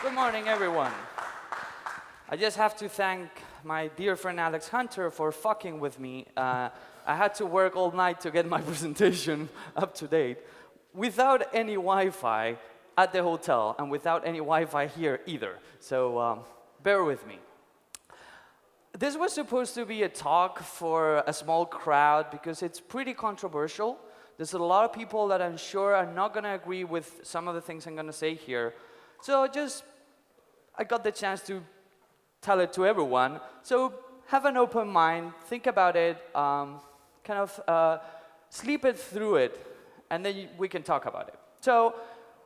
Good morning, everyone. I just have to thank my dear friend Alex Hunter for fucking with me. I had to work all night to get my presentation up to date without any Wi-Fi at the hotel and without any Wi-Fi here either. So bear with me. This was supposed to be a talk for a small crowd because it's pretty controversial. There's a lot of people that I'm sure are not going to agree with some of the things I'm going to say here. So I got the chance to tell it to everyone. So have an open mind, think about it, sleep it through it, and then we can talk about it. So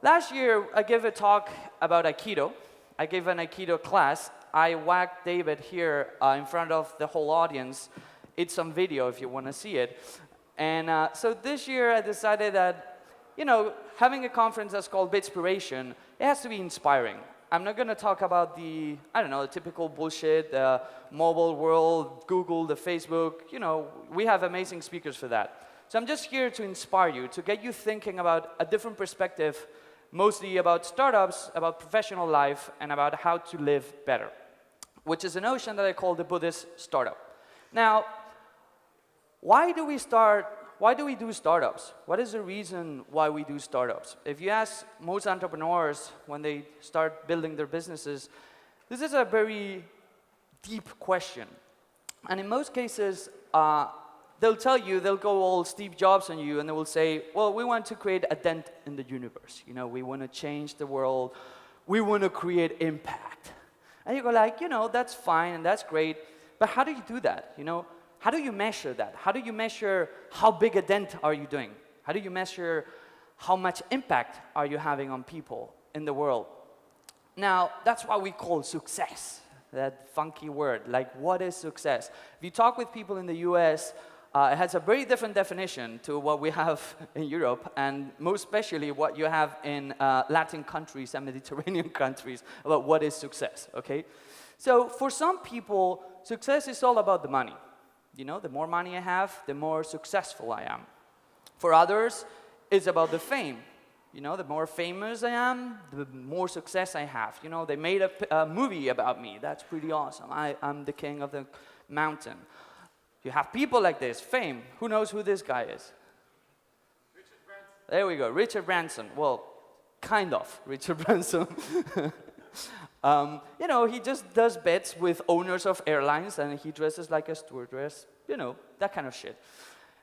last year, I gave a talk about Aikido. I gave an Aikido class. I whacked David here in front of the whole audience. It's on video if you want to see it. And so this year, I decided that, having a conference that's called Bitspiration, it has to be inspiring. I'm not going to talk about the typical bullshit, the mobile world, Google, the Facebook. We have amazing speakers for that. So I'm just here to inspire you, to get you thinking about a different perspective, mostly about startups, about professional life, and about how to live better, which is a notion that I call the Buddhist startup. Now, why do we do startups? What is the reason why we do startups? If you ask most entrepreneurs when they start building their businesses, this is a very deep question. And in most cases, they'll go all Steve Jobs on you, and they will say, well, we want to create a dent in the universe. We want to change the world. We want to create impact. And you go like, that's fine and that's great, but how do you do that? How do you measure that? How do you measure how big a dent are you doing? How do you measure how much impact are you having on people in the world? Now, that's what we call success, that funky word. Like, what is success? If you talk with people in the US, it has a very different definition to what we have in Europe, and most especially what you have in Latin countries and Mediterranean countries about what is success, okay? So for some people, success is all about the money. The more money I have, the more successful I am. For others, it's about the fame. The more famous I am, the more success I have. They made a movie about me. That's pretty awesome. I'm the king of the mountain. You have people like this, fame. Who knows who this guy is? Richard Branson. There we go, Richard Branson. Well, kind of Richard Branson. He just does bets with owners of airlines, and he dresses like a stewardess, that kind of shit.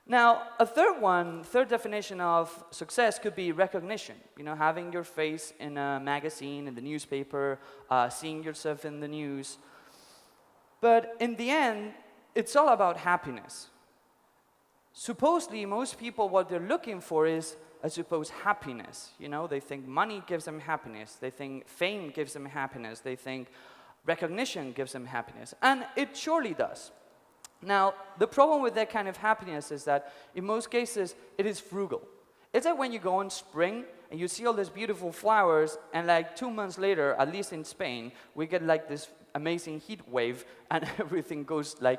Now, a third definition of success could be recognition. Having your face in a magazine, in the newspaper, seeing yourself in the news. But in the end, it's all about happiness. Supposedly, most people, what they're looking for is, I suppose, happiness. They think money gives them happiness. They think fame gives them happiness. They think recognition gives them happiness. And it surely does. Now, the problem with that kind of happiness is that, in most cases, it is frugal. It's like when you go in spring, and you see all these beautiful flowers, and like 2 months later, at least in Spain, we get like this amazing heat wave, and everything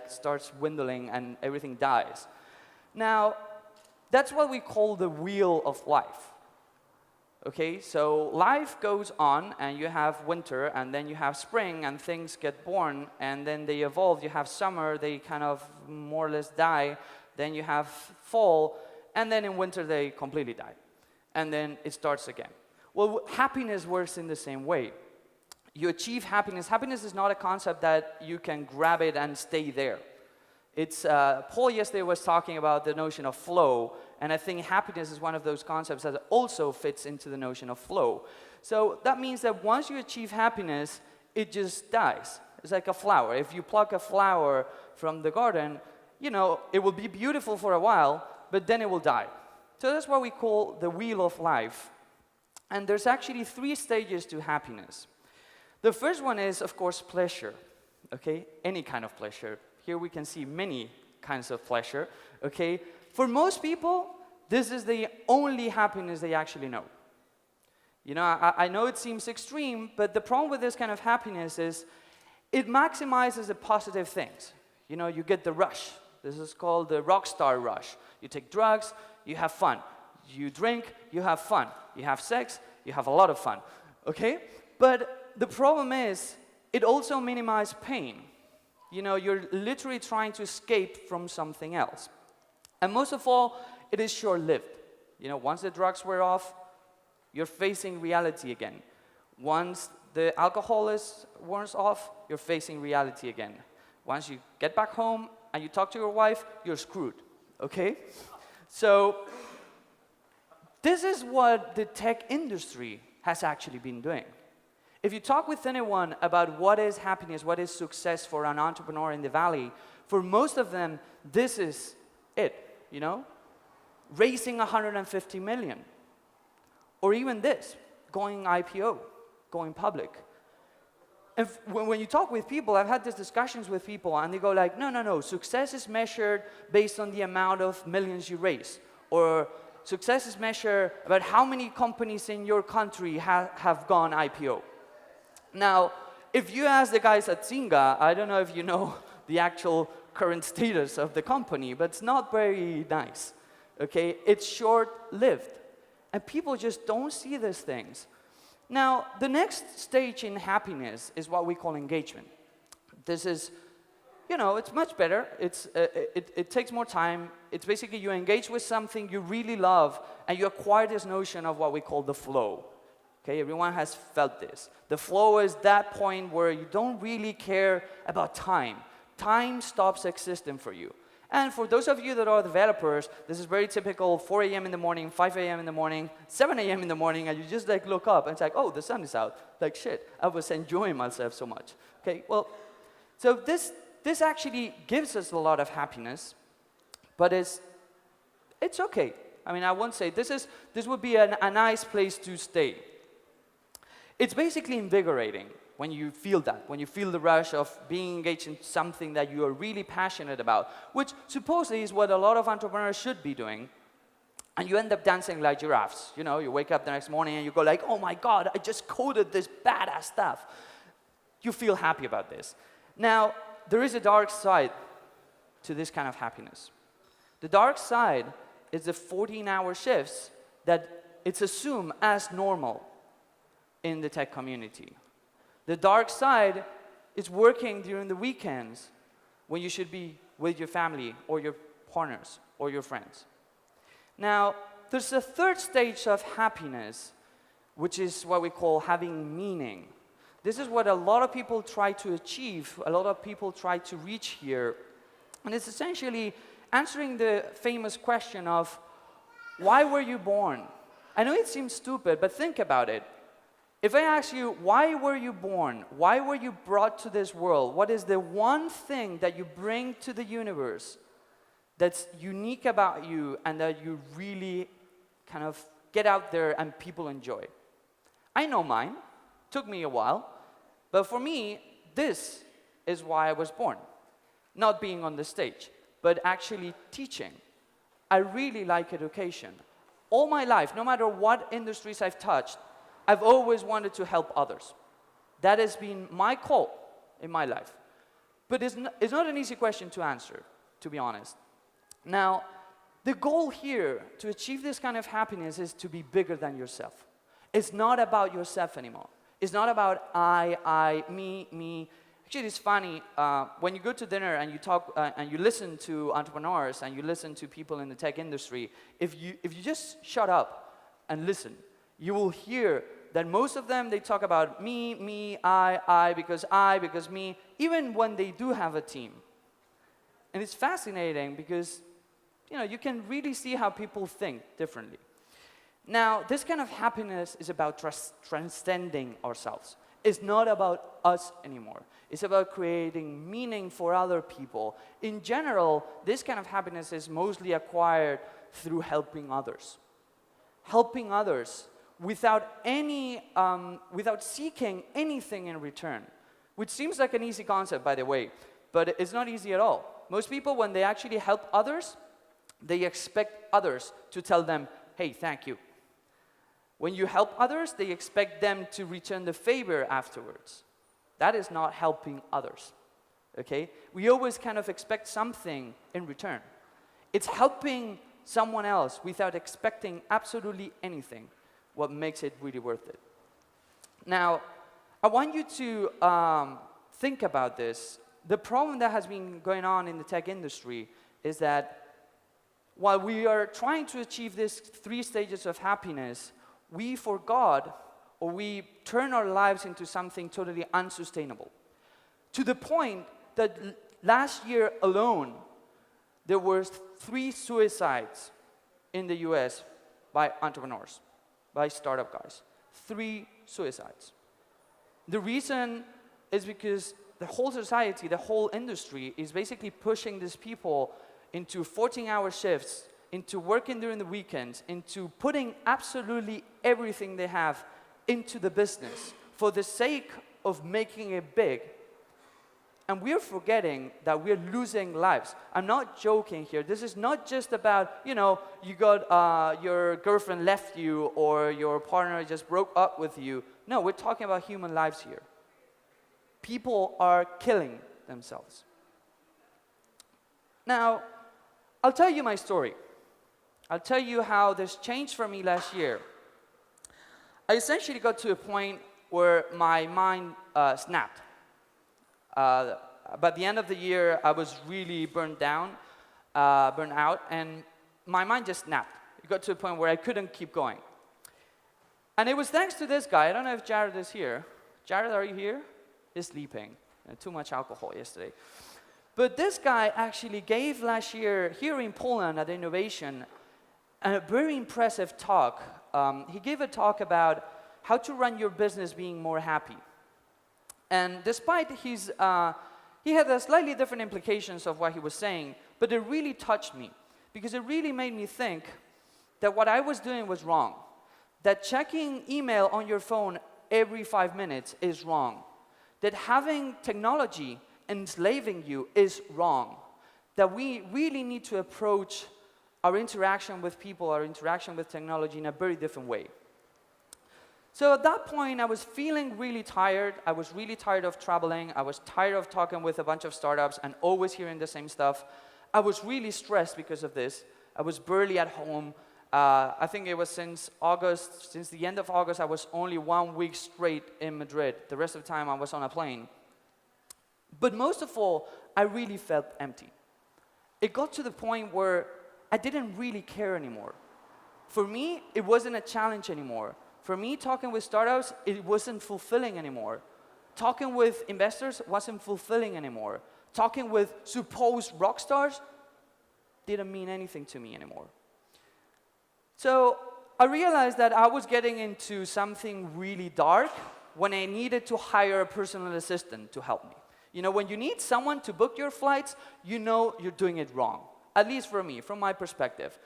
starts dwindling, and everything dies. Now, that's what we call the wheel of life. Okay, so life goes on, and you have winter, and then you have spring, and things get born, and then they evolve. You have summer, they kind of more or less die. Then you have fall, and then in winter they completely die. And then it starts again. Well, happiness works in the same way. You achieve happiness. Happiness is not a concept that you can grab it and stay there. It's, Paul yesterday was talking about the notion of flow, and I think happiness is one of those concepts that also fits into the notion of flow. So that means that once you achieve happiness, it just dies. It's like a flower. If you pluck a flower from the garden, it will be beautiful for a while, but then it will die. So that's what we call the wheel of life. And there's actually 3 stages to happiness. The first one is, of course, pleasure. Okay? Any kind of pleasure. Here we can see many kinds of pleasure, okay? For most people, this is the only happiness they actually know. I know it seems extreme, but the problem with this kind of happiness is it maximizes the positive things. You get the rush. This is called the rock star rush. You take drugs, you have fun. You drink, you have fun. You have sex, you have a lot of fun, okay? But the problem is, it also minimizes pain. You know, you're literally trying to escape from something else. And most of all, it is short-lived. You know, once the drugs wear off, you're facing reality again. Once the alcohol wears off, you're facing reality again. Once you get back home and you talk to your wife, you're screwed, okay? So this is what the tech industry has actually been doing. If you talk with anyone about what is happiness, what is success for an entrepreneur in the Valley, for most of them, this is it, you know? Raising 150 million. Or even this, going IPO, going public. And when you talk with people, I've had these discussions with people, and they go like, no, success is measured based on the amount of millions you raise. Or success is measured about how many companies in your country have gone IPO. Now, if you ask the guys at Zynga, I don't know if you know the actual current status of the company, but it's not very nice, okay? It's short-lived, and people just don't see these things. Now, the next stage in happiness is what we call engagement. This is, you know, it's much better. It takes more time. It's basically you engage with something you really love, and you acquire this notion of what we call the flow. Okay, everyone has felt this. The flow is that point where you don't really care about time. Time stops existing for you. And for those of you that are developers, this is very typical, 4 a.m. in the morning, 5 a.m. in the morning, 7 a.m. in the morning, and you just like look up, and it's like, oh, the sun is out. Like, shit, I was enjoying myself so much. Okay, well, so this actually gives us a lot of happiness, but it's okay. I mean, I won't say, this would be a nice place to stay. It's basically invigorating when you feel that, when you feel the rush of being engaged in something that you are really passionate about, which supposedly is what a lot of entrepreneurs should be doing, and you end up dancing like giraffes. You know, you wake up the next morning and you go like, oh my God, I just coded this badass stuff. You feel happy about this. Now, there is a dark side to this kind of happiness. The dark side is the 14-hour shifts that it's assumed as normal in the tech community. The dark side is working during the weekends when you should be with your family or your partners or your friends. Now, there's a third stage of happiness, which is what we call having meaning. This is what a lot of people try to achieve, a lot of people try to reach here. And it's essentially answering the famous question of, why were you born? I know it seems stupid, but think about it. If I ask you, why were you born? Why were you brought to this world? What is the one thing that you bring to the universe that's unique about you and that you really kind of get out there and people enjoy? I know mine. Took me a while. But for me, this is why I was born. Not being on the stage, but actually teaching. I really like education. All my life, no matter what industries I've touched, I've always wanted to help others. That has been my call in my life. But it's not an easy question to answer, to be honest. Now, the goal here to achieve this kind of happiness is to be bigger than yourself. It's not about yourself anymore. It's not about I, me. Actually, it's funny, when you go to dinner and you talk and you listen to entrepreneurs and you listen to people in the tech industry, if you just shut up and listen, you will hear that most of them, they talk about me, I, because me, even when they do have a team. And it's fascinating because, you know, you can really see how people think differently. Now, this kind of happiness is about transcending ourselves. It's not about us anymore. It's about creating meaning for other people. In general, this kind of happiness is mostly acquired through helping others. Helping others without seeking anything in return, which seems like an easy concept, by the way, but it's not easy at all. Most people, when they actually help others, they expect others to tell them, hey, thank you. When you help others, they expect them to return the favor afterwards. That is not helping others, okay? We always kind of expect something in return. It's helping someone else without expecting absolutely anything, what makes it really worth it. Now, I want you to think about this. The problem that has been going on in the tech industry is that while we are trying to achieve these 3 stages of happiness, we forgot or we turn our lives into something totally unsustainable. To the point that last year alone, there were 3 suicides in the US by entrepreneurs, by startup guys. 3 suicides. The reason is because the whole society, the whole industry is basically pushing these people into 14-hour shifts, into working during the weekends, into putting absolutely everything they have into the business for the sake of making it big. And we're forgetting that we're losing lives. I'm not joking here. This is not just about, you know, you got your girlfriend left you or your partner just broke up with you. No, we're talking about human lives here. People are killing themselves. Now, I'll tell you my story. I'll tell you how this changed for me last year. I essentially got to a point where my mind snapped. By the end of the year, I was really burned out, and my mind just snapped. It got to a point where I couldn't keep going. And it was thanks to this guy. I don't know if Jared is here. Jared, are you here? He's sleeping. Too much alcohol yesterday. But this guy actually gave last year, here in Poland at e-nnovation, a very impressive talk. He gave a talk about how to run your business being more happy. And despite his, he had a slightly different implications of what he was saying, but it really touched me because it really made me think that what I was doing was wrong. That checking email on your phone every 5 minutes is wrong. That having technology enslaving you is wrong. That we really need to approach our interaction with people, our interaction with technology in a very different way. So at that point, I was feeling really tired. I was really tired of traveling. I was tired of talking with a bunch of startups and always hearing the same stuff. I was really stressed because of this. I was barely at home. I think it was since the end of August, I was only 1 week straight in Madrid. The rest of the time, I was on a plane. But most of all, I really felt empty. It got to the point where I didn't really care anymore. For me, it wasn't a challenge anymore. For me, talking with startups, it wasn't fulfilling anymore. Talking with investors wasn't fulfilling anymore. Talking with supposed rock stars didn't mean anything to me anymore. So I realized that I was getting into something really dark when I needed to hire a personal assistant to help me. You know, when you need someone to book your flights, you know you're doing it wrong. At least for me, from my perspective.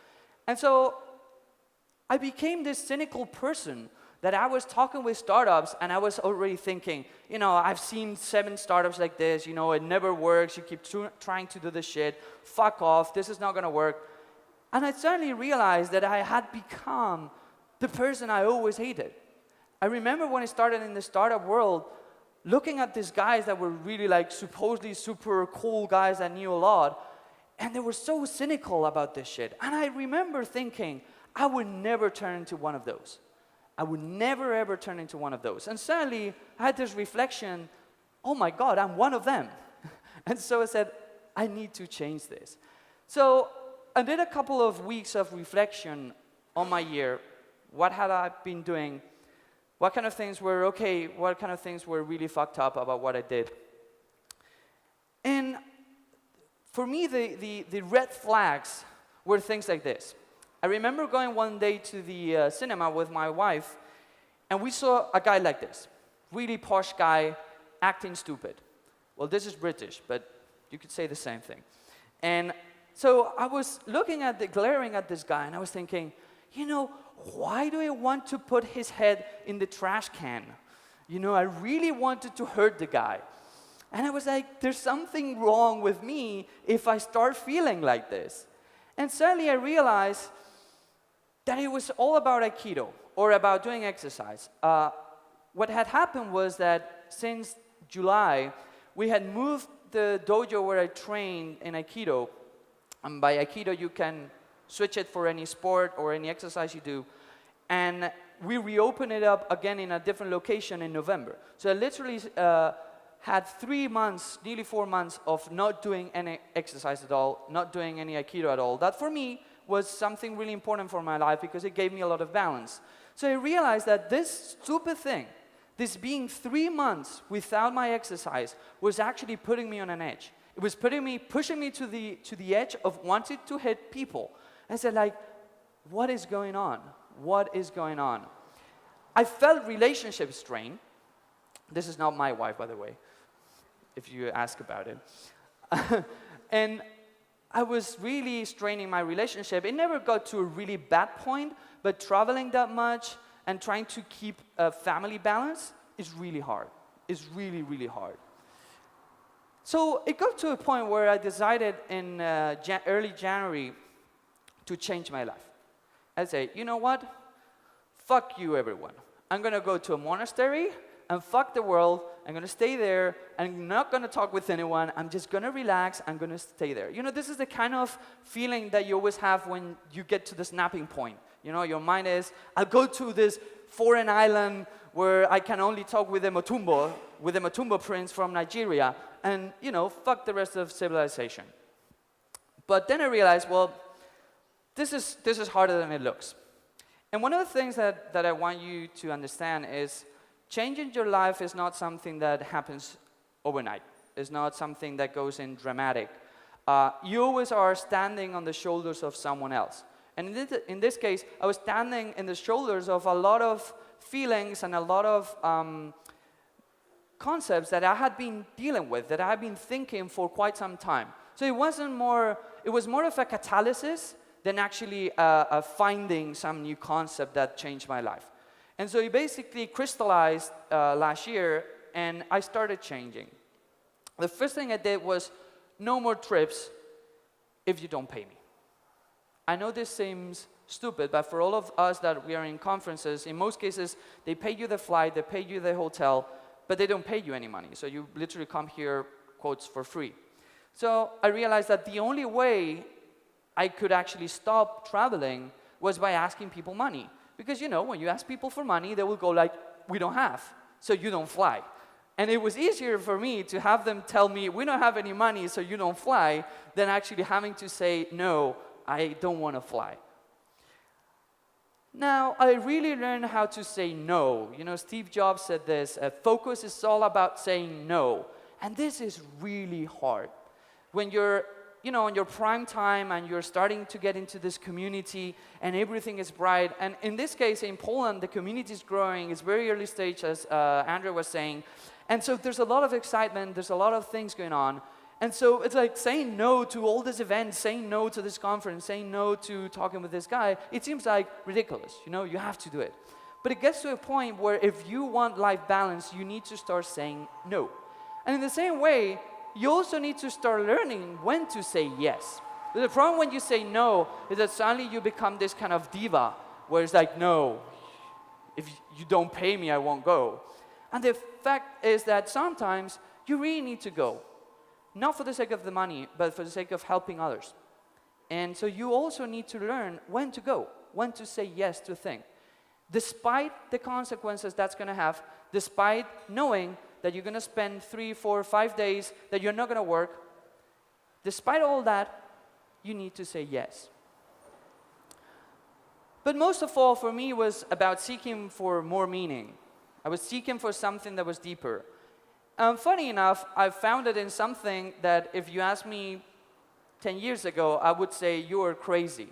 And so I became this cynical person that I was talking with startups and I was already thinking, you know, I've seen 7 startups like this, you know, it never works, you keep trying to do this shit, fuck off, this is not gonna work. And I suddenly realized that I had become the person I always hated. I remember when I started in the startup world, looking at these guys that were really like supposedly super cool guys that knew a lot, and they were so cynical about this shit. And I remember thinking, I would never turn into one of those. I would never ever turn into one of those. And suddenly, I had this reflection, oh my God, I'm one of them. And so I said, I need to change this. So I did a couple of weeks of reflection on my year. What had I been doing? What kind of things were okay? What kind of things were really fucked up about what I did? And for me, the red flags were things like this. I remember going one day to the cinema with my wife, and we saw a guy like this. Really posh guy, acting stupid. Well, this is British, but you could say the same thing. And so I was glaring at this guy, and I was thinking, you know, why do I want to put his head in the trash can? You know, I really wanted to hurt the guy. And I was like, there's something wrong with me if I start feeling like this. And suddenly I realized that it was all about Aikido, or about doing exercise. What had happened was that since July, we had moved the dojo where I trained in Aikido. And by Aikido, you can switch it for any sport or any exercise you do. And we reopened it up again in a different location in November. So I literally had 3 months, nearly 4 months of not doing any exercise at all, not doing any Aikido at all. That for me was something really important for my life because it gave me a lot of balance. So I realized that this stupid thing, this being 3 months without my exercise, was actually putting me on an edge. It was pushing me to the edge of wanting to hit people. I said, like, what is going on? What is going on? I felt relationship strain. This is not my wife, by the way, if you ask about it. And I was really straining my relationship. It never got to a really bad point, but traveling that much and trying to keep a family balance is really hard. It's really, really hard. So it got to a point where I decided in early January to change my life. I say, you know what? Fuck you, everyone. I'm going to go to a monastery and fuck the world. I'm going to stay there. I'm not going to talk with anyone. I'm just going to relax. I'm going to stay there. You know, this is the kind of feeling that you always have when you get to the snapping point. You know, your mind is, I'll go to this foreign island where I can only talk with the Motumbo prince from Nigeria, and, you know, fuck the rest of civilization. But then I realized, well, this is harder than it looks. And one of the things that I want you to understand is changing your life is not something that happens overnight. It's not something that goes in dramatic. You always are standing on the shoulders of someone else. And in this case, I was standing in the shoulders of a lot of feelings and a lot of concepts that I had been dealing with, that I had been thinking for quite some time. So it was more of a catalysis than actually finding some new concept that changed my life. And so it basically crystallized last year, and I started changing. The first thing I did was no more trips if you don't pay me. I know this seems stupid, but for all of us that we are in conferences, in most cases, they pay you the flight, they pay you the hotel, but they don't pay you any money. So you literally come here, quotes, for free. So I realized that the only way I could actually stop traveling was by asking people money. Because, you know, when you ask people for money, they will go like, we don't have, so you don't fly. And it was easier for me to have them tell me, we don't have any money, so you don't fly, than actually having to say, no, I don't want to fly. Now, I really learned how to say no. You know, Steve Jobs said this, focus is all about saying no. And this is really hard. When you're, you know, on your prime time and you're starting to get into this community and everything is bright. And in this case, in Poland, the community is growing. It's very early stage, as Andrew was saying. And so there's a lot of excitement. There's a lot of things going on. And so it's like saying no to all these events, saying no to this conference, saying no to talking with this guy. It seems like ridiculous. You know, you have to do it. But it gets to a point where if you want life balance, you need to start saying no. And in the same way, you also need to start learning when to say yes. The problem when you say no is that suddenly you become this kind of diva, where it's like, no, if you don't pay me, I won't go. And the fact is that sometimes you really need to go. Not for the sake of the money, but for the sake of helping others. And so you also need to learn when to go, when to say yes to a thing. Despite the consequences that's going to have, despite knowing that you're going to spend 3, 4, 5 days, that you're not going to work, despite all that, you need to say yes. But most of all, for me, was about seeking for more meaning. I was seeking for something that was deeper. Funny enough, I found it in something that if you asked me 10 years ago, I would say you are crazy.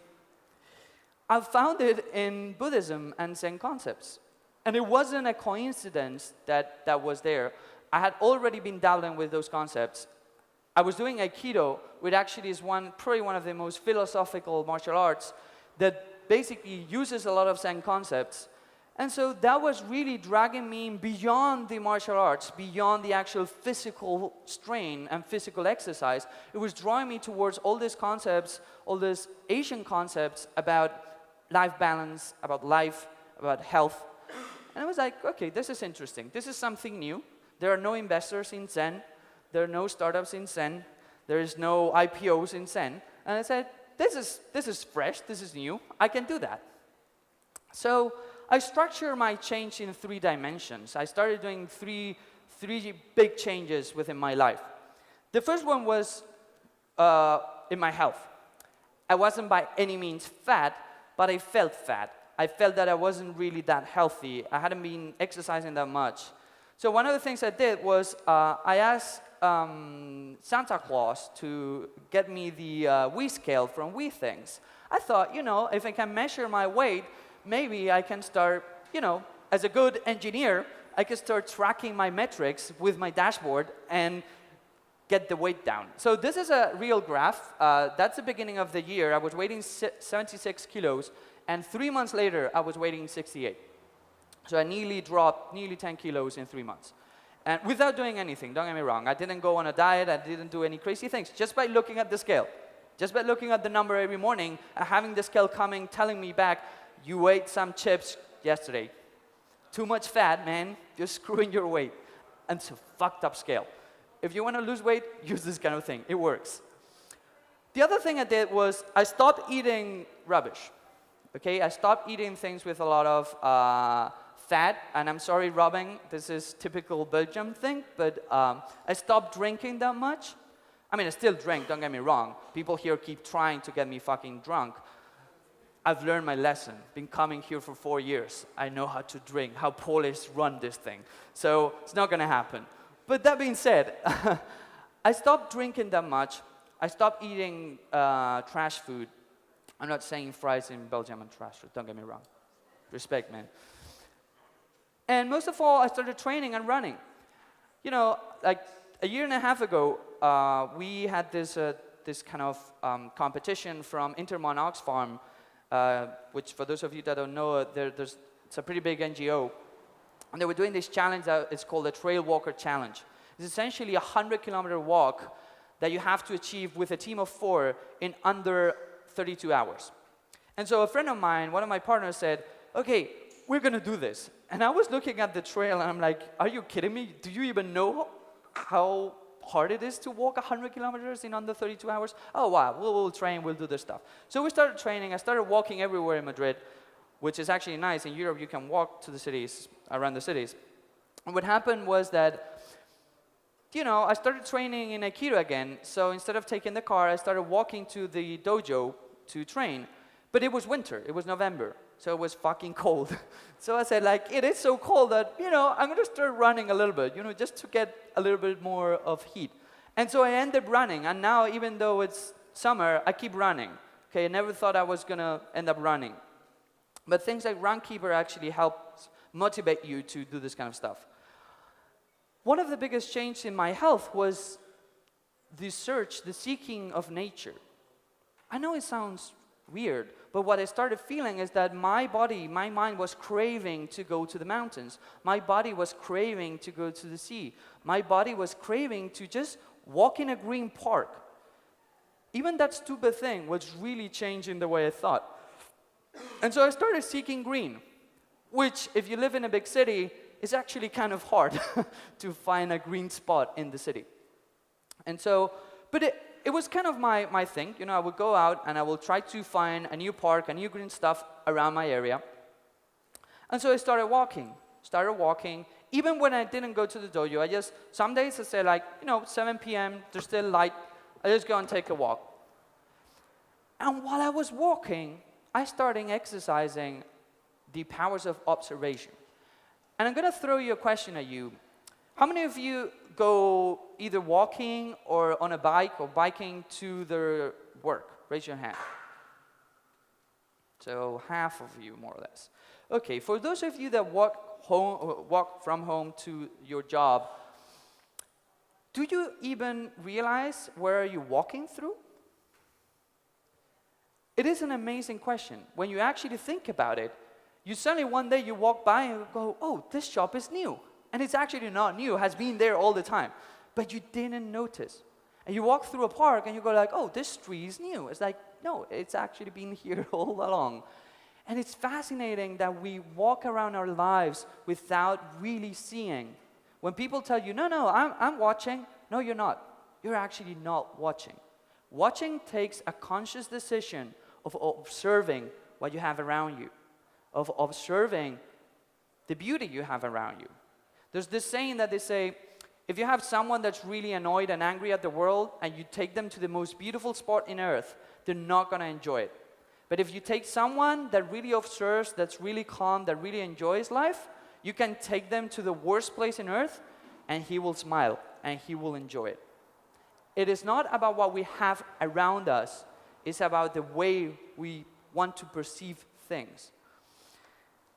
I found it in Buddhism and Zen concepts. And it wasn't a coincidence that that was there. I had already been dabbling with those concepts. I was doing Aikido, which actually is probably one of the most philosophical martial arts that basically uses a lot of Zen concepts. And so that was really dragging me beyond the martial arts, beyond the actual physical strain and physical exercise. It was drawing me towards all these concepts, all these Asian concepts about life balance, about life, about health. And I was like, okay, this is interesting. This is something new. There are no investors in Zen. There are no startups in Zen. There is no IPOs in Zen. And I said, this is fresh. This is new. I can do that. So I structure my change in 3 dimensions. I started doing three big changes within my life. The first one was in my health. I wasn't by any means fat, but I felt fat. I felt that I wasn't really that healthy. I hadn't been exercising that much. So one of the things I did was I asked Santa Claus to get me the Wii scale from Wii Things. I thought, you know, if I can measure my weight, maybe I can start, you know, as a good engineer, I can start tracking my metrics with my dashboard and get the weight down. So this is a real graph. That's the beginning of the year. I was weighing 76 kilos, and 3 months later, I was weighing 68. So I nearly dropped 10 kilos in 3 months. And without doing anything, don't get me wrong. I didn't go on a diet. I didn't do any crazy things. Just by looking at the scale. Just by looking at the number every morning, having the scale coming, telling me back, you ate some chips yesterday. Too much fat, man. You're screwing your weight. And it's a fucked up scale. If you want to lose weight, use this kind of thing. It works. The other thing I did was I stopped eating rubbish. Okay, I stopped eating things with a lot of fat. And I'm sorry, Robin, this is typical Belgium thing, but I stopped drinking that much. I mean, I still drink, don't get me wrong. People here keep trying to get me fucking drunk. I've learned my lesson. Been coming here for 4 years. I know how to drink, how Polish run this thing. So it's not going to happen. But that being said, I stopped drinking that much. I stopped eating trash food. I'm not saying fries in Belgium and trash food. Don't get me wrong. Respect, man. And most of all, I started training and running. You know, like a year and a half ago, we had this kind of competition from Intermon Ox Farm, which for those of you that don't know, it's a pretty big NGO. And they were doing this challenge that is called the Trail Walker Challenge. It's essentially a 100-kilometer walk that you have to achieve with a team of 4 in under 32 hours. And so a friend of mine, one of my partners said, okay, we're going to do this. And I was looking at the trail and I'm like, are you kidding me? Do you even know how hard it is to walk 100 kilometers in under 32 hours? Oh, wow, we'll train, we'll do this stuff. So we started training. I started walking everywhere in Madrid, which is actually nice. In Europe, you can walk to the cities, around the cities. And what happened was that, you know, I started training in Aikido again. So instead of taking the car, I started walking to the dojo to train. But it was winter. It was November. So it was fucking cold. So I said, like, it is so cold that, you know, I'm going to start running a little bit, you know, just to get a little bit more of heat. And so I ended up running. And now, even though it's summer, I keep running. Okay, I never thought I was going to end up running. But things like Runkeeper actually help motivate you to do this kind of stuff. One of the biggest changes in my health was the search, the seeking of nature. I know it sounds weird, but what I started feeling is that my body, my mind was craving to go to the mountains. My body was craving to go to the sea. My body was craving to just walk in a green park. Even that stupid thing was really changing the way I thought. And so I started seeking green, which, if you live in a big city, is actually kind of hard to find a green spot in the city. And so, but it was kind of my thing. You know, I would go out and I will try to find a new park, a new green stuff around my area. And so I started walking. Even when I didn't go to the dojo, some days I say like, you know, 7 p.m., there's still light. I just go and take a walk. And while I was walking, I started exercising the powers of observation. And I'm going to throw you a question at you. How many of you go either walking or on a bike or biking to their work? Raise your hand. So half of you, more or less. Okay, for those of you that walk from home to your job, do you even realize where you're walking through? It is an amazing question. When you actually think about it, you suddenly one day you walk by and you go, oh, this shop is new. And it's actually not new, it has been there all the time. But you didn't notice. And you walk through a park and you go like, oh, this tree is new. It's like, no, it's actually been here all along. And it's fascinating that we walk around our lives without really seeing. When people tell you, no, I'm watching. No, you're not. You're actually not watching. Watching takes a conscious decision of observing what you have around you, of observing the beauty you have around you. There's this saying that they say, if you have someone that's really annoyed and angry at the world and you take them to the most beautiful spot in earth, they're not going to enjoy it. But if you take someone that really observes, that's really calm, that really enjoys life, you can take them to the worst place in earth and he will smile and he will enjoy it. It is not about what we have around us, it's about the way we want to perceive things.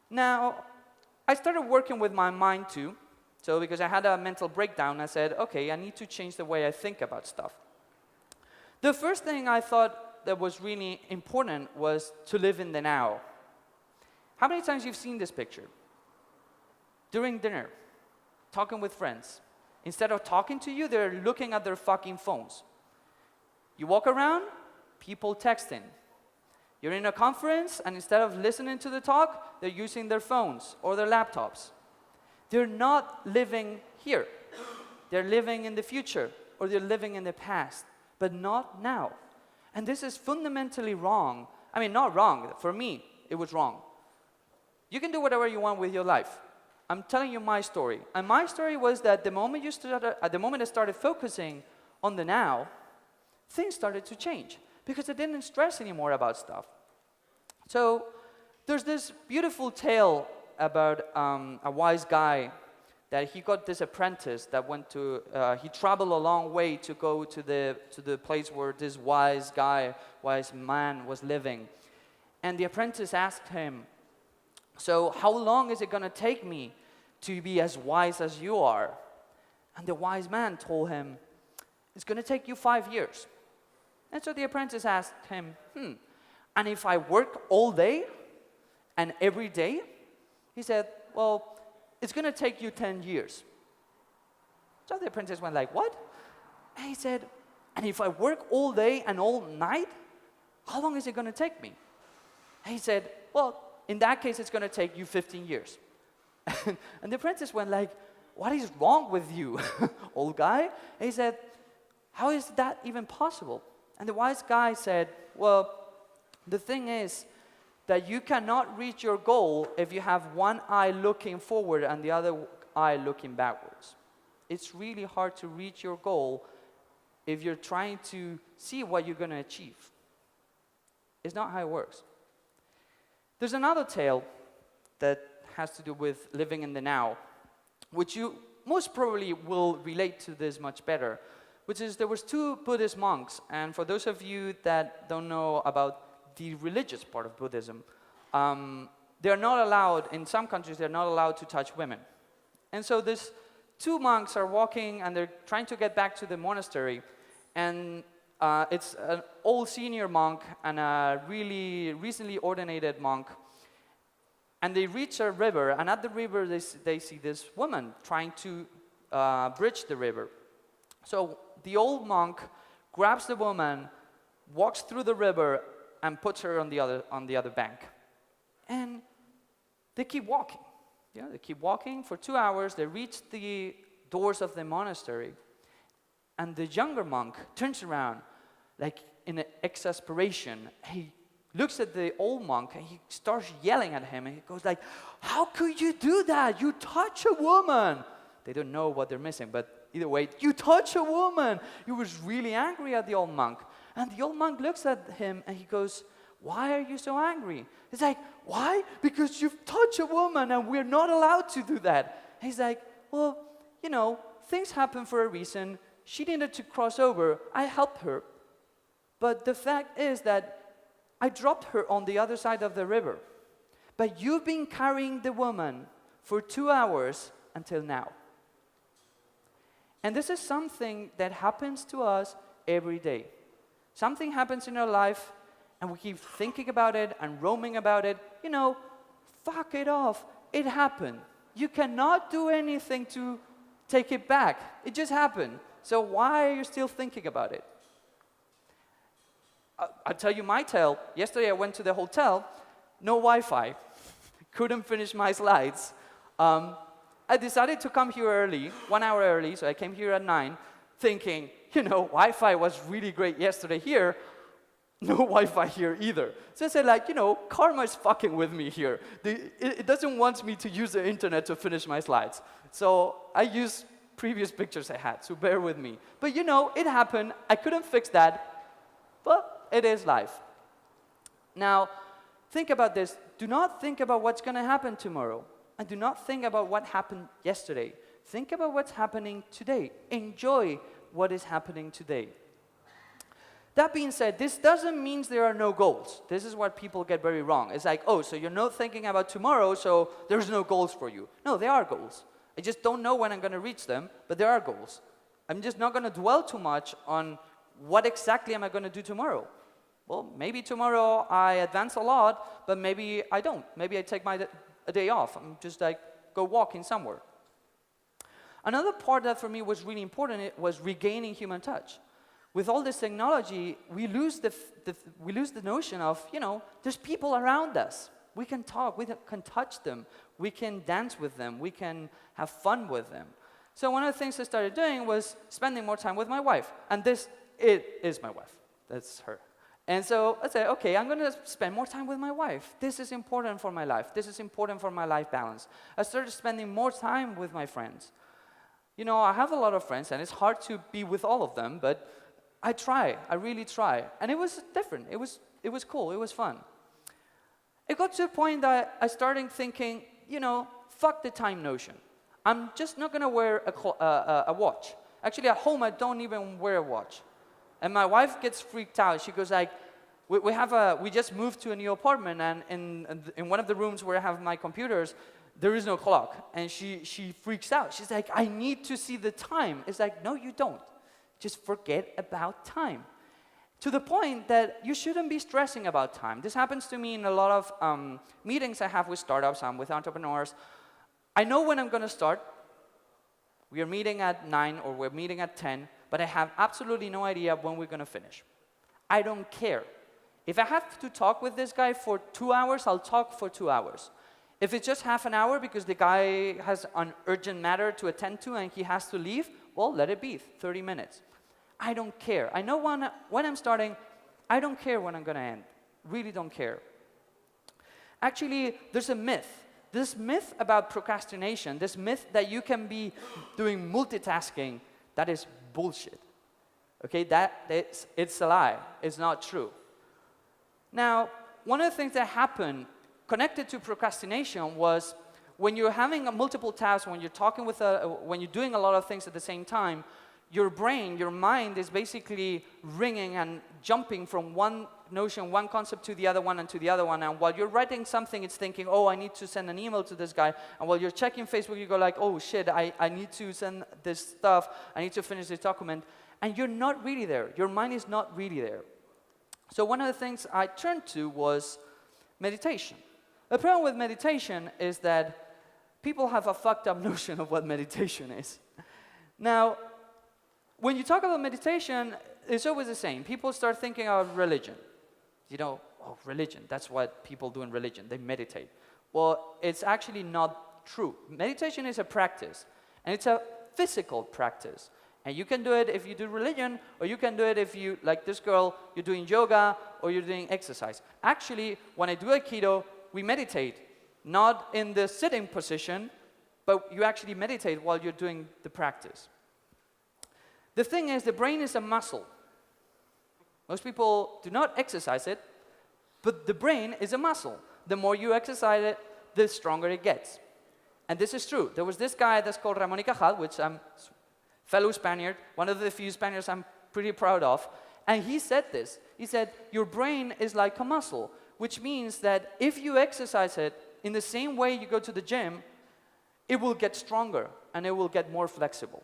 Now, I started working with my mind too. So because I had a mental breakdown, I said, okay, I need to change the way I think about stuff. The first thing I thought that was really important was to live in the now. How many times you've seen this picture? During dinner, talking with friends. Instead of talking to you, they're looking at their fucking phones. You walk around, people texting. You're in a conference, and instead of listening to the talk, they're using their phones or their laptops. They're not living here. They're living in the future, or they're living in the past, but not now. And this is fundamentally wrong. I mean, not wrong. For me, it was wrong. You can do whatever you want with your life. I'm telling you my story. And my story was that the moment I started focusing on the now, things started to change because I didn't stress anymore about stuff. So there's this beautiful tale about a wise guy that he got this apprentice that went to, he traveled a long way to go to the place where this wise man was living. And the apprentice asked him, so how long is it going to take me to be as wise as you are? And the wise man told him, it's going to take you 5 years. And so the apprentice asked him, and if I work all day and every day? He said, well, it's going to take you 10 years. So the apprentice went like, what? And he said, and if I work all day and all night, how long is it going to take me? And he said, well, in that case, it's going to take you 15 years. And the apprentice went like, what is wrong with you, old guy? And he said, how is that even possible? And the wise guy said, well, the thing is that you cannot reach your goal if you have one eye looking forward and the other eye looking backwards. It's really hard to reach your goal if you're trying to see what you're going to achieve. It's not how it works. There's another tale that has to do with living in the now, which you most probably will relate to this much better, which is there was 2 Buddhist monks, and for those of you that don't know about the religious part of Buddhism, they're not allowed, in some countries, they're not allowed to touch women. And so these 2 monks are walking, and they're trying to get back to the monastery, and it's an old senior monk and a really recently ordinated monk. And they reach a river, and at the river they see this woman trying to bridge the river. So the old monk grabs the woman, walks through the river, and puts her on the other bank. And they keep walking. Yeah, they keep walking for 2 hours. They reach the doors of the monastery, and the younger monk turns around, like in an exasperation. He looks at the old monk and he starts yelling at him, and he goes like, how could you do that? You touch a woman. They don't know what they're missing, but either way, you touch a woman. He was really angry at the old monk. And the old monk looks at him and he goes, why are you so angry? He's like, why? Because you've touched a woman and we're not allowed to do that. And he's like, well, you know, things happen for a reason. She needed to cross over. I helped her. But the fact is that I dropped her on the other side of the river. But you've been carrying the woman for 2 hours until now. And this is something that happens to us every day. Something happens in our life, and we keep thinking about it and roaming about it. You know, fuck it off. It happened. You cannot do anything to take it back. It just happened. So why are you still thinking about it? I'll tell you my tale. Yesterday I went to the hotel, no Wi-Fi, couldn't finish my slides. I decided to come here early, 1 hour early, so I came here at 9, thinking, you know, Wi-Fi was really great yesterday here. no Wi-Fi here either. So I said, like, you know, karma is fucking with me here. It doesn't want me to use the internet to finish my slides. So I use previous pictures I had, so bear with me. But you know, it happened. I couldn't fix that, but it is life. Now, think about this. Do not think about what's going to happen tomorrow. And do not think about what happened yesterday. Think about what's happening today. Enjoy what is happening today. That being said, this doesn't mean there are no goals. This is what people get very wrong. It's like, oh, so you're not thinking about tomorrow, so there's no goals for you. No, there are goals. I just don't know when I'm going to reach them, but there are goals. I'm just not going to dwell too much on what exactly am I going to do tomorrow. Well, maybe tomorrow I advance a lot, but maybe I don't. Maybe I take a day off. I'm just like, go walking somewhere. Another part that for me was really important was regaining human touch. With all this technology, we lose the notion of, you know, there's people around us. We can talk, we can touch them, we can dance with them, we can have fun with them. So one of the things I started doing was spending more time with my wife. And it is my wife. That's her. And so I said, okay, I'm going to spend more time with my wife. This is important for my life. This is important for my life balance. I started spending more time with my friends. You know, I have a lot of friends, and it's hard to be with all of them, but I try. I really try. And it was different. It was cool. It was fun. It got to a point that I started thinking, you know, fuck the time notion. I'm just not going to wear a watch. Actually, at home, I don't even wear a watch. And my wife gets freaked out. She goes like, we just moved to a new apartment, and in one of the rooms where I have my computers, there is no clock. And she freaks out. She's like, I need to see the time. It's like, no, you don't. Just forget about time. To the point that you shouldn't be stressing about time. This happens to me in a lot of meetings I have with startups and with entrepreneurs. I know when I'm going to start. We are meeting at 9 or we're meeting at 10, but I have absolutely no idea when we're going to finish. I don't care. If I have to talk with this guy for 2 hours, I'll talk for 2 hours. If it's just half an hour because the guy has an urgent matter to attend to and he has to leave, well, let it be, 30 minutes. I don't care. I know when I'm starting, I don't care when I'm going to end. Really don't care. Actually, there's a myth. This myth about procrastination, this myth that you can be doing multitasking, that is bullshit. Okay, it's a lie. It's not true. Now, one of the things that happened connected to procrastination was when you're having multiple tasks, when you're talking with when you're doing a lot of things at the same time, your brain, your mind is basically ringing and jumping from one notion, one concept to the other one and to the other one. And while you're writing something, it's thinking, oh, I need to send an email to this guy. And while you're checking Facebook, you go like, oh, shit, I need to send this stuff. I need to finish this document. And you're not really there. Your mind is not really there. So one of the things I turned to was meditation. The problem with meditation is that people have a fucked up notion of what meditation is. Now, when you talk about meditation, it's always the same. People start thinking of religion. You know, oh, religion, that's what people do in religion. They meditate. Well, it's actually not true. Meditation is a practice, and it's a physical practice. And you can do it if you do religion, or you can do it if you, like this girl, you're doing yoga, or you're doing exercise. Actually, when I do Aikido, we meditate, not in the sitting position, but you actually meditate while you're doing the practice. The thing is, the brain is a muscle. Most people do not exercise it, but the brain is a muscle. The more you exercise it, the stronger it gets. And this is true. There was this guy that's called Ramon y Cajal, which I'm fellow Spaniard, one of the few Spaniards I'm pretty proud of, and he said this. He said, your brain is like a muscle, which means that if you exercise it in the same way you go to the gym, it will get stronger and it will get more flexible.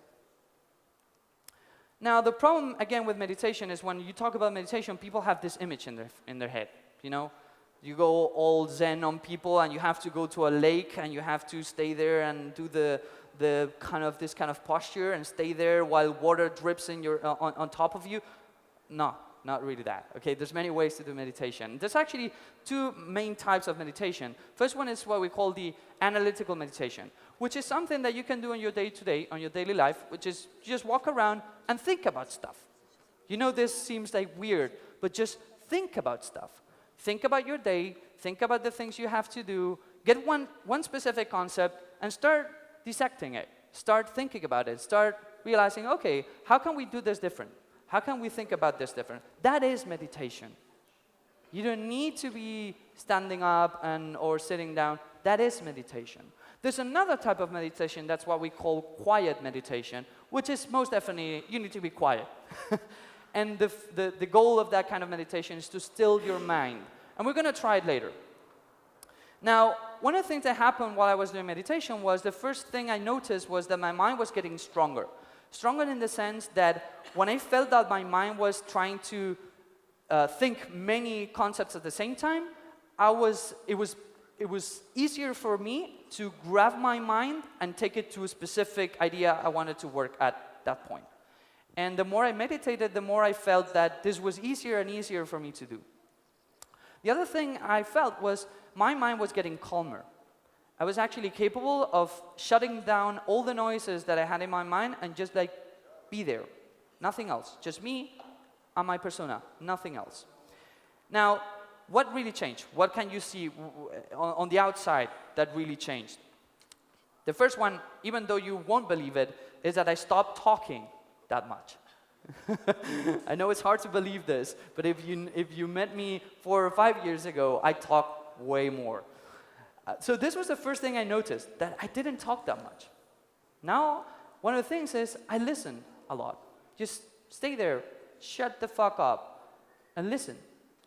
Now, the problem, again, with meditation is when you talk about meditation, people have this image in their head, you know? You go all zen on people, and you have to go to a lake, and you have to stay there and do this kind of posture and stay there while water drips in on top of you. No, not really that. Okay, there's many ways to do meditation. There's actually two main types of meditation. First one is what we call the analytical meditation, which is something that you can do on your day-to-day, on your daily life, which is you just walk around and think about stuff. You know, this seems like weird, but just think about stuff. Think about your day, think about the things you have to do, get one specific concept and start dissecting it. Start thinking about it. Start realizing, okay, how can we do this different? How can we think about this different? That is meditation. You don't need to be standing up or sitting down. That is meditation. There's another type of meditation, that's what we call quiet meditation, which is most definitely, you need to be quiet. And the goal of that kind of meditation is to still your mind. And we're going to try it later. Now, one of the things that happened while I was doing meditation was the first thing I noticed was that my mind was getting stronger. Stronger in the sense that when I felt that my mind was trying to think many concepts at the same time, it was easier for me to grab my mind and take it to a specific idea I wanted to work at that point. And the more I meditated, the more I felt that this was easier and easier for me to do. The other thing I felt was my mind was getting calmer. I was actually capable of shutting down all the noises that I had in my mind and just like be there. Nothing else. Just me and my persona. Nothing else. Now, what really changed? What can you see on the outside that really changed? The first one, even though you won't believe it, is that I stopped talking that much. I know it's hard to believe this, but if you met me 4 or 5 years ago, I talked way more. So this was the first thing I noticed, that I didn't talk that much. Now, one of the things is I listen a lot. Just stay there, shut the fuck up, and listen.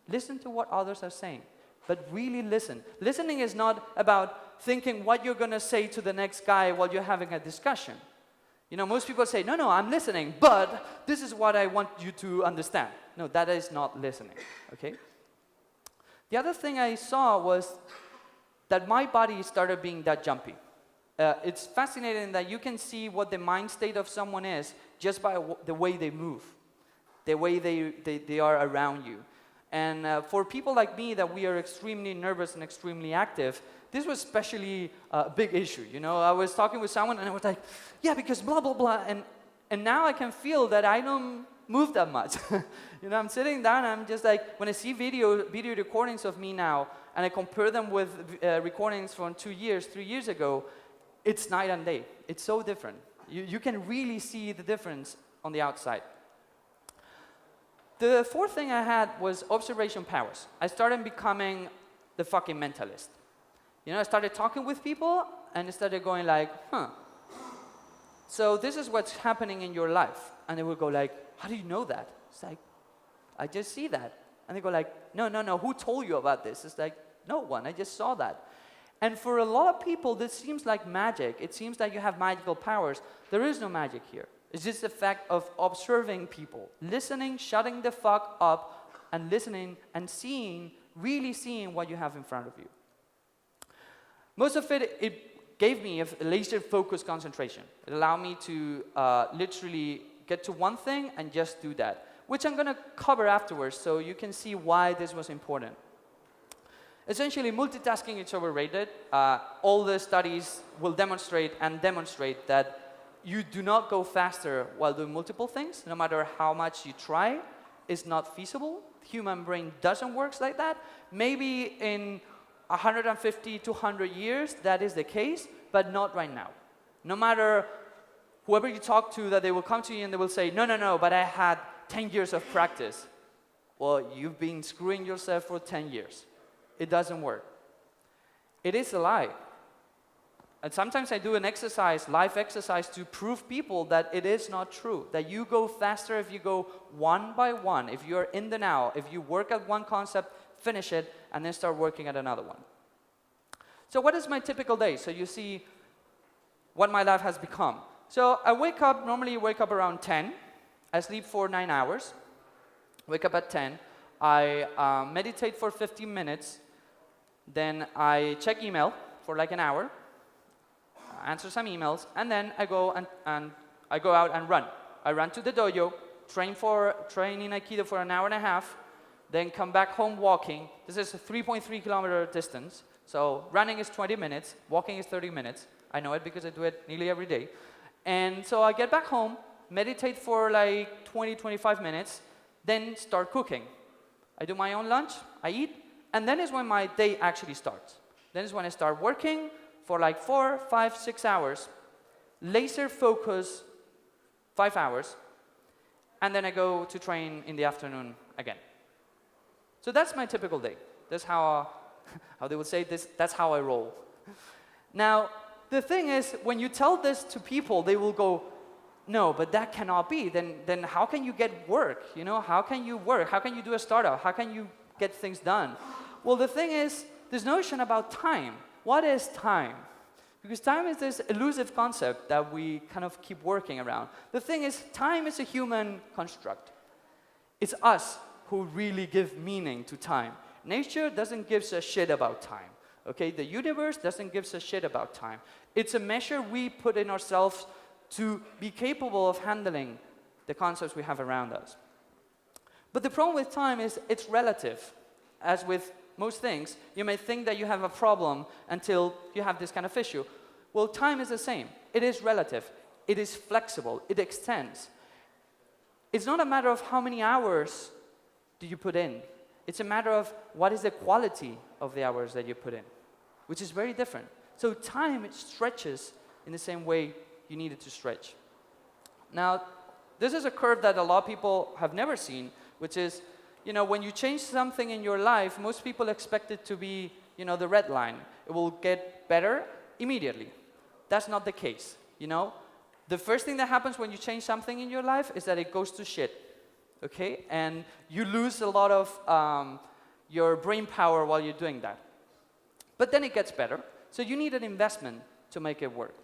Listen to what others are saying, but really listen. Listening is not about thinking what you're going to say to the next guy while you're having a discussion. You know, most people say, no, I'm listening, but this is what I want you to understand. No, that is not listening, okay? The other thing I saw was that my body started being that jumpy. It's fascinating that you can see what the mind state of someone is just by the way they move, the way they are around you. And for people like me that we are extremely nervous and extremely active, this was especially a big issue. You know, I was talking with someone and I was like, yeah, because blah, blah, blah. And now I can feel that I don't move that much. You know, I'm sitting down and I'm just like, when I see video recordings of me now and I compare them with recordings from 2 years, 3 years ago, it's night and day. It's so different. You can really see the difference on the outside. The fourth thing I had was observation powers. I started becoming the fucking mentalist. You know, I started talking with people and I started going like, so this is what's happening in your life. And they would go like, how do you know that? It's like, I just see that. And they go like, no, who told you about this? It's like, no one, I just saw that. And for a lot of people, this seems like magic. It seems like you have magical powers. There is no magic here. It's just the fact of observing people, listening, shutting the fuck up, and listening and seeing, really seeing what you have in front of you. Most of it gave me a laser-focused concentration. It allowed me to literally get to one thing and just do that, which I'm going to cover afterwards so you can see why this was important. Essentially, multitasking is overrated. All the studies will demonstrate that you do not go faster while doing multiple things, no matter how much you try. It's not feasible. The human brain doesn't work like that. Maybe in 150 to 100 years, that is the case, but not right now. No matter whoever you talk to, that they will come to you and they will say, no, but I had 10 years of practice. Well, you've been screwing yourself for 10 years. It doesn't work. It is a lie. And sometimes I do an exercise, live exercise, to prove people that it is not true, that you go faster if you go one by one, if you're in the now, if you work at one concept, finish it, and then start working at another one. So what is my typical day? So you see what my life has become. So I normally wake up around 10. I sleep for 9 hours. Wake up at 10. I meditate for 15 minutes. Then I check email for like an hour. Answer some emails, and then I go and I go out and run. I run to the dojo, train in Aikido for an hour and a half, then come back home walking. This is a 3.3 kilometer distance. So running is 20 minutes, walking is 30 minutes. I know it because I do it nearly every day. And so I get back home, meditate for like 20, 25 minutes, then start cooking. I do my own lunch, I eat, and then is when my day actually starts. Then is when I start working for like 4, 5, 6 hours, laser focus 5 hours, and then I go to train in the afternoon again. So that's my typical day. That's how they would say this, that's how I roll. Now, the thing is, when you tell this to people, they will go, no, but that cannot be. Then how can you get work? You know, how can you work? How can you do a startup? How can you get things done? Well, the thing is, there's no notion about time. What is time? Because time is this elusive concept that we kind of keep working around. The thing is, time is a human construct. It's us who really give meaning to time. Nature doesn't give a shit about time. Okay? The universe doesn't give a shit about time. It's a measure we put in ourselves to be capable of handling the concepts we have around us. But the problem with time is it's relative. As with most things, you may think that you have a problem until you have this kind of issue. Well, time is the same. It is relative. It is flexible. It extends. It's not a matter of how many hours do you put in. It's a matter of what is the quality of the hours that you put in, which is very different. So time, it stretches in the same way you need it to stretch. Now, this is a curve that a lot of people have never seen, which is, you know, when you change something in your life, most people expect it to be, you know, the red line. It will get better immediately. That's not the case, you know? The first thing that happens when you change something in your life is that it goes to shit, okay? And you lose a lot of your brain power while you're doing that. But then it gets better, so you need an investment to make it work.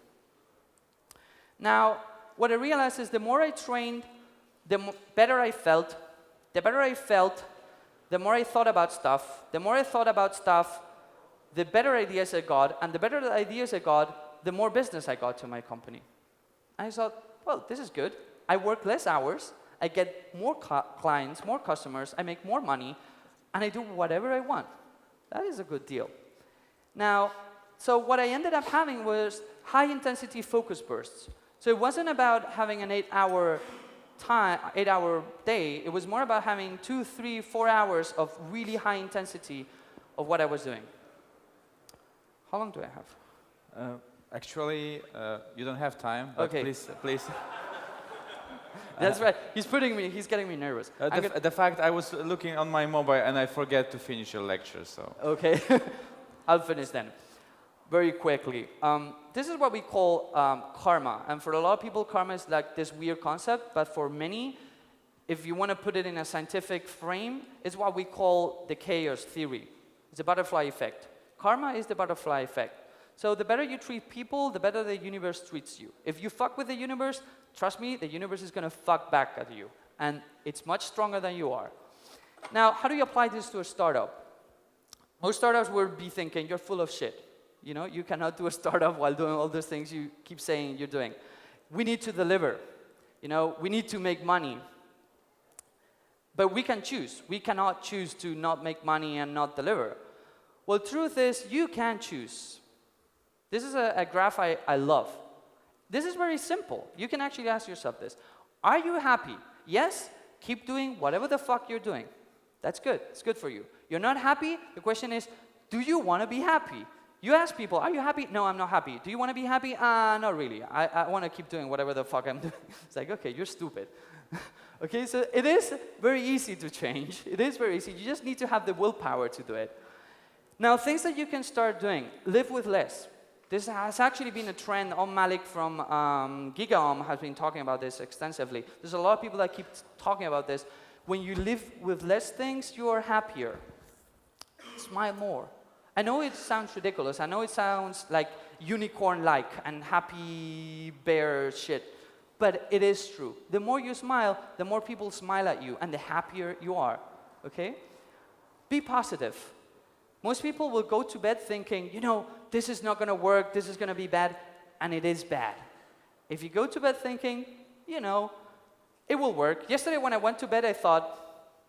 Now, what I realized is the more I trained, the better I felt. The better I felt, the more I thought about stuff. The more I thought about stuff, the better ideas I got. And the better the ideas I got, the more business I got to my company. I thought, well, this is good. I work less hours. I get more clients, more customers. I make more money. And I do whatever I want. That is a good deal. Now, so what I ended up having was high-intensity focus bursts. So it wasn't about having an 8-hour day. It was more about having 2, 3, 4 hours of really high intensity of what I was doing. How long do I have? Actually, you don't have time, but okay. please. That's right. He's getting me nervous. The fact I was looking on my mobile and I forget to finish your lecture, so. Okay, I'll finish then. Very quickly. This is what we call karma. And for a lot of people, karma is like this weird concept. But for many, if you want to put it in a scientific frame, it's what we call the chaos theory. It's a butterfly effect. Karma is the butterfly effect. So the better you treat people, the better the universe treats you. If you fuck with the universe, trust me, the universe is going to fuck back at you. And it's much stronger than you are. Now, how do you apply this to a startup? Most startups will be thinking, you're full of shit. You know, you cannot do a startup while doing all those things you keep saying you're doing. We need to deliver. You know, we need to make money. But we can choose. We cannot choose to not make money and not deliver. Well, truth is, you can choose. This is a graph I love. This is very simple. You can actually ask yourself this. Are you happy? Yes? Keep doing whatever the fuck you're doing. That's good. It's good for you. You're not happy? The question is, do you want to be happy? You ask people, are you happy? No, I'm not happy. Do you want to be happy? Not really. I want to keep doing whatever the fuck I'm doing. It's like, okay, you're stupid. Okay, so it is very easy to change. It is very easy. You just need to have the willpower to do it. Now, things that you can start doing. Live with less. This has actually been a trend. Malik from GigaOM has been talking about this extensively. There's a lot of people that keep talking about this. When you live with less things, you are happier. Smile more. I know it sounds ridiculous. I know it sounds like unicorn-like and happy bear shit. But it is true. The more you smile, the more people smile at you, and the happier you are. Okay? Be positive. Most people will go to bed thinking, you know, this is not going to work, this is going to be bad, and it is bad. If you go to bed thinking, you know, it will work. Yesterday when I went to bed, I thought,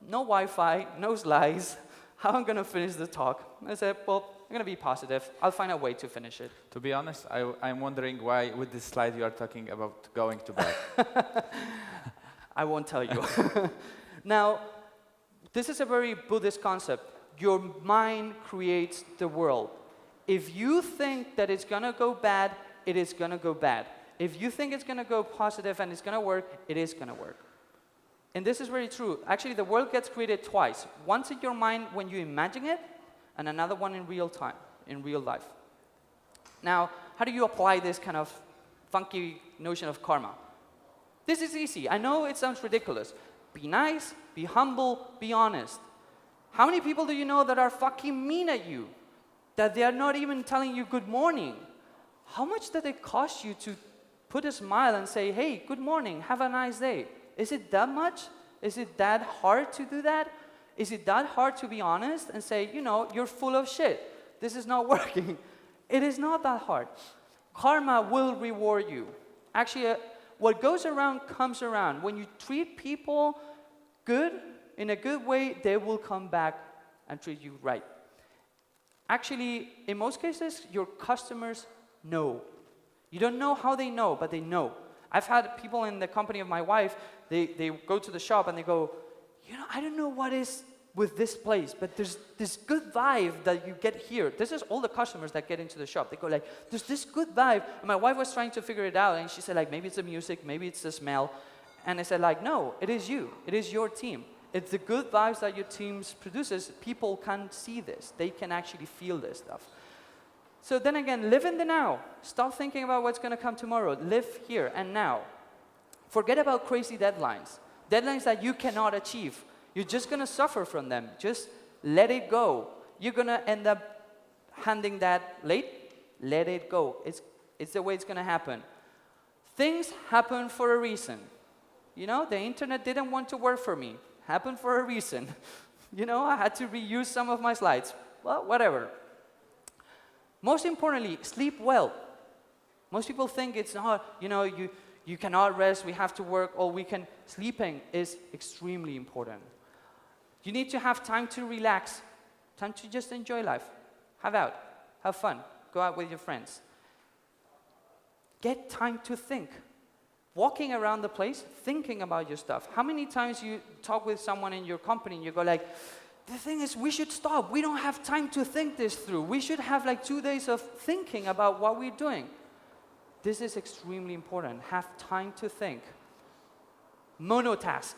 no Wi-Fi, no slides. How am I going to finish the talk? I said, well, I'm going to be positive. I'll find a way to finish it. To be honest, I'm wondering why with this slide you are talking about going to bed. I won't tell you. Now, This is a very Buddhist concept. Your mind creates the world. If you think that it's going to go bad, it is going to go bad. If you think it's going to go positive and it's going to work, it is going to work. And this is very true. Actually, the world gets created twice. Once in your mind when you imagine it, and another one in real time, in real life. Now, how do you apply this kind of funky notion of karma? This is easy. I know it sounds ridiculous. Be nice, be humble, be honest. How many people do you know that are fucking mean at you? That they are not even telling you good morning? How much does it cost you to put a smile and say, hey, good morning, have a nice day? Is it that much? Is it that hard to do that? Is it that hard to be honest and say, you know, you're full of shit. This is not working. It is not that hard. Karma will reward you. Actually, what goes around comes around. When you treat people good, in a good way, they will come back and treat you right. Actually, in most cases, your customers know. You don't know how they know, but they know. I've had people in the company of my wife, they go to the shop and they go, you know, I don't know what is with this place, but there's this good vibe that you get here. This is all the customers that get into the shop. They go like, there's this good vibe. And my wife was trying to figure it out, and she said like, maybe it's the music, maybe it's the smell. And I said like, no, it is you. It is your team. It's the good vibes that your team produces. People can see this. They can actually feel this stuff. So then again, live in the now. Stop thinking about what's going to come tomorrow. Live here and now. Forget about crazy deadlines. Deadlines that you cannot achieve. You're just going to suffer from them. Just let it go. You're going to end up handing that late. Let it go. It's the way it's going to happen. Things happen for a reason. You know, the internet didn't want to work for me. Happened for a reason. You know, I had to reuse some of my slides. Well, whatever. Most importantly, sleep well. Most people think it's not, you know, you cannot rest, we have to work all weekend. Sleeping is extremely important. You need to have time to relax, time to just enjoy life. Have fun, go out with your friends. Get time to think. Walking around the place, thinking about your stuff. How many times you talk with someone in your company and you go like, the thing is, we should stop. We don't have time to think this through. We should have like 2 days of thinking about what we're doing. This is extremely important. Have time to think. Monotask.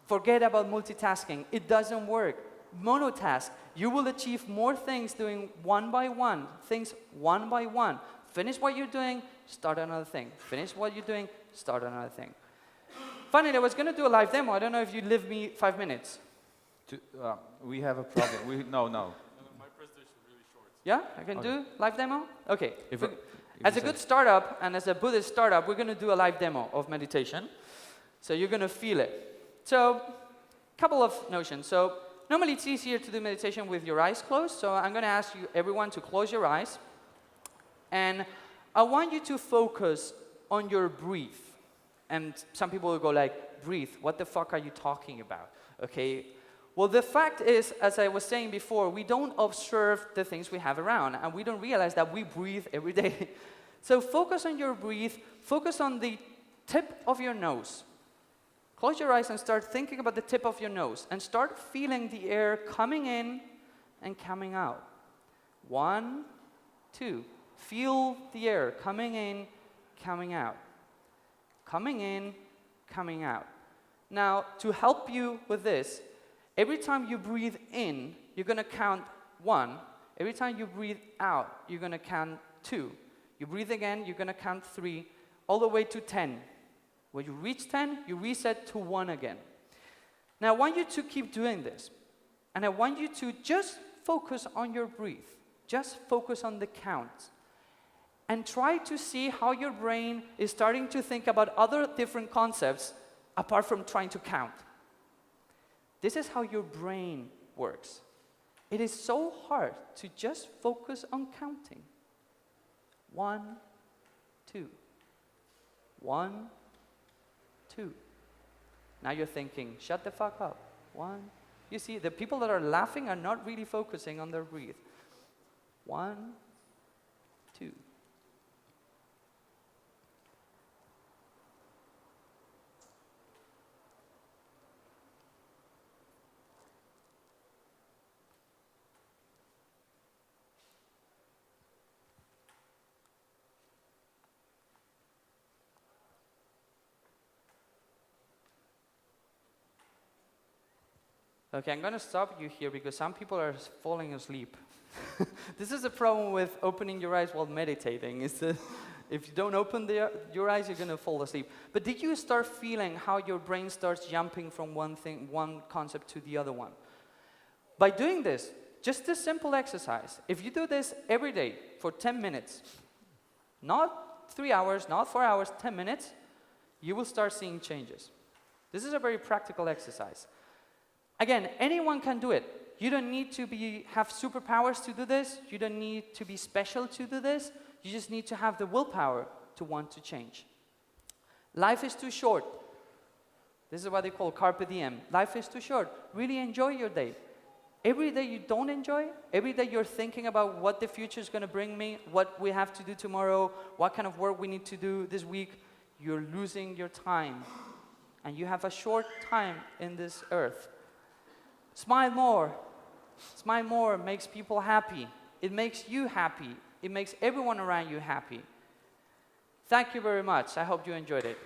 Forget about multitasking. It doesn't work. Monotask. You will achieve more things doing one by one. Things one by one. Finish what you're doing, start another thing. Finish what you're doing, start another thing. Finally, I was going to do a live demo. I don't know if you leave me 5 minutes. We have a problem. No. My presentation is really short. Yeah, I can do live demo? Okay. As a good startup and as a Buddhist startup, we're going to do a live demo of meditation. So you're going to feel it. So a couple of notions. So normally it's easier to do meditation with your eyes closed. So I'm going to ask you, everyone, to close your eyes. And I want you to focus on your breath. And some people will go like, breathe, what the fuck are you talking about? Okay. Well, the fact is, as I was saying before, we don't observe the things we have around, and we don't realize that we breathe every day. So focus on your breath, focus on the tip of your nose. Close your eyes and start thinking about the tip of your nose, and start feeling the air coming in and coming out. 1, 2. Feel the air coming in, coming out. Coming in, coming out. Now, to help you with this, every time you breathe in, you're going to count 1. Every time you breathe out, you're going to count 2. You breathe again, you're going to count 3, all the way to 10. When you reach 10, you reset to 1 again. Now, I want you to keep doing this. And I want you to just focus on your breath. Just focus on the count. And try to see how your brain is starting to think about other different concepts apart from trying to count. This is how your brain works. It is so hard to just focus on counting. 1, 2. 1, 2. Now you're thinking, shut the fuck up. 1. You see, the people that are laughing are not really focusing on their breath. 1, 2. Okay, I'm going to stop you here because some people are falling asleep. This is a problem with opening your eyes while meditating. Is that if you don't open your eyes, you're going to fall asleep. But did you start feeling how your brain starts jumping from one concept to the other one? By doing this, just this simple exercise, if you do this every day for 10 minutes, not 3 hours, not 4 hours, 10 minutes, you will start seeing changes. This is a very practical exercise. Again, anyone can do it. You don't need to have superpowers to do this. You don't need to be special to do this. You just need to have the willpower to want to change. Life is too short. This is what they call carpe diem. Life is too short. Really enjoy your day. Every day you don't enjoy, every day you're thinking about what the future is going to bring me, what we have to do tomorrow, what kind of work we need to do this week, you're losing your time. And you have a short time in this earth. Smile more. Smile more makes people happy. It makes you happy. It makes everyone around you happy. Thank you very much. I hope you enjoyed it.